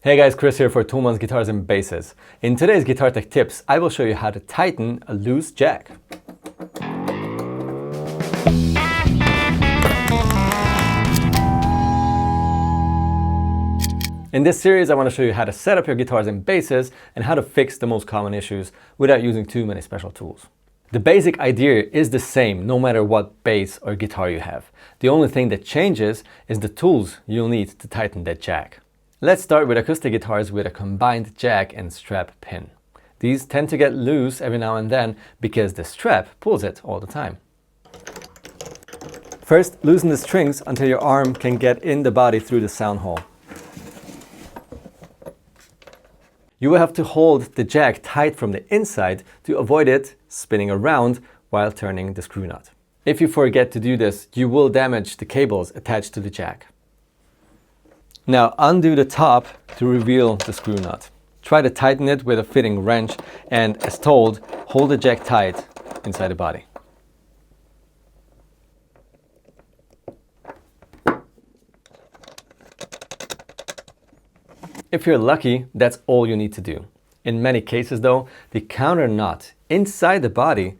Hey guys, Chris here for Thomann's Guitars and Basses. In today's Guitar Tech Tips, I will show you how to tighten a loose jack. In this series, I want to show you how to set up your guitars and basses and how to fix the most common issues without using too many special tools. The basic idea is the same no matter what bass or guitar you have. The only thing that changes is the tools you'll need to tighten that jack. Let's start with acoustic guitars with a combined jack and strap pin. These tend to get loose every now and then because the strap pulls it all the time. First, loosen the strings until your arm can get in the body through the sound hole. You will have to hold the jack tight from the inside to avoid it spinning around while turning the screw nut. If you forget to do this, you will damage the cables attached to the jack. Now undo the top to reveal the screw nut. Try to tighten it with a fitting wrench and, as told, hold the jack tight inside the body. If you're lucky, that's all you need to do. In many cases though, the counter nut inside the body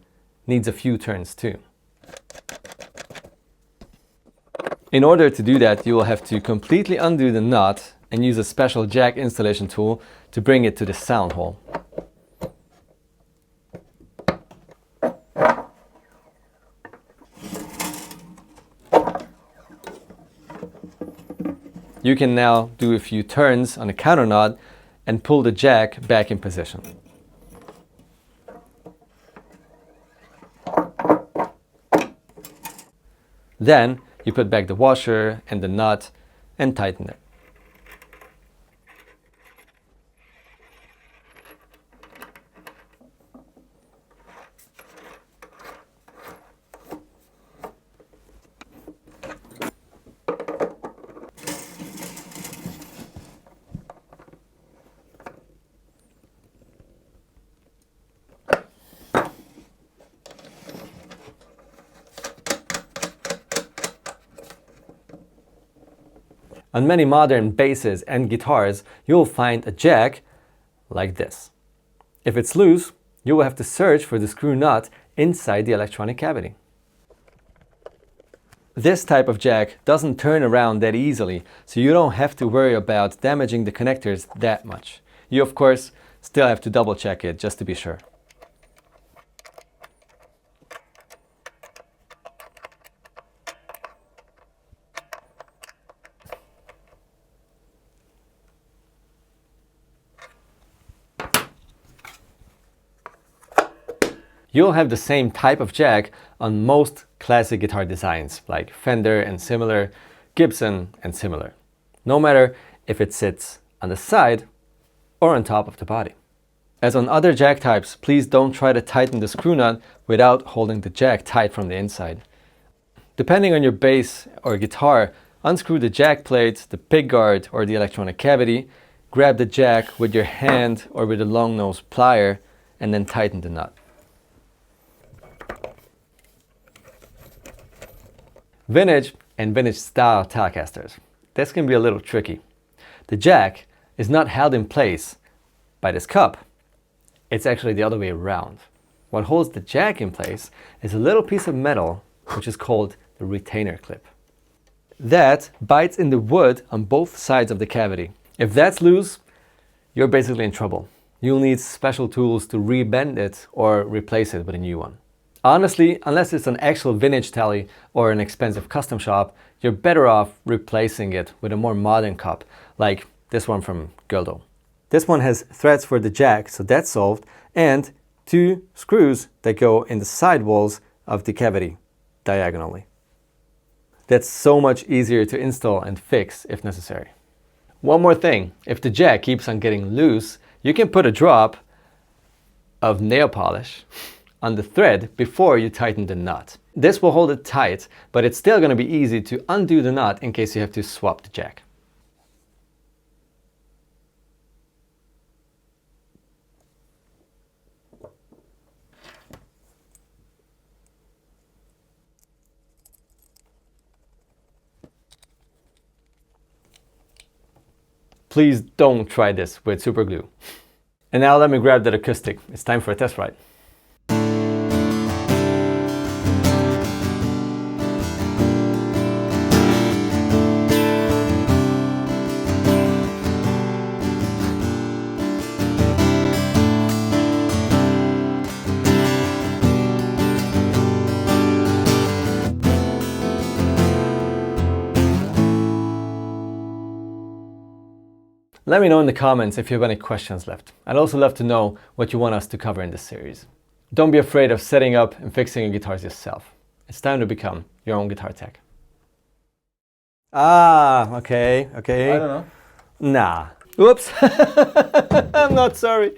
needs a few turns too. In order to do that, you will have to completely undo the nut and use a special jack installation tool to bring it to the sound hole. You can now do a few turns on the counter nut and pull the jack back in position. Then you put back the washer and the nut and tighten it. On many modern basses and guitars, you'll find a jack like this. If it's loose, you will have to search for the screw nut inside the electronic cavity. This type of jack doesn't turn around that easily, so you don't have to worry about damaging the connectors that much. You, of course, still have to double check it just to be sure. You'll have the same type of jack on most classic guitar designs like Fender and similar, Gibson and similar, no matter if it sits on the side or on top of the body. As on other jack types, please don't try to tighten the screw nut without holding the jack tight from the inside. Depending on your bass or guitar, unscrew the jack plate, the pickguard or the electronic cavity, grab the jack with your hand or with a long nose plier and then tighten the nut. Vintage and vintage style Telecasters. This can be a little tricky. The jack is not held in place by this cup. It's actually the other way around. What holds the jack in place is a little piece of metal which is called the retainer clip. That bites in the wood on both sides of the cavity. If that's loose, you're basically in trouble. You'll need special tools to re-bend it or replace it with a new one. Honestly, unless it's an actual vintage Tele or an expensive custom shop, you're better off replacing it with a more modern cup, like this one from Gildo. This one has threads for the jack, so that's solved, and two screws that go in the side walls of the cavity, diagonally. That's so much easier to install and fix if necessary. One more thing, if the jack keeps on getting loose, you can put a drop of nail polish on the thread before you tighten the nut. This will hold it tight, but it's still going to be easy to undo the nut in case you have to swap the jack. Please don't try this with super glue. And now let me grab that acoustic. It's time for a test ride. Let me know in the comments if you have any questions left. I'd also love to know what you want us to cover in this series. Don't be afraid of setting up and fixing your guitars yourself. It's time to become your own guitar tech. Ah, okay. I don't know. Nah. Oops. I'm not sorry.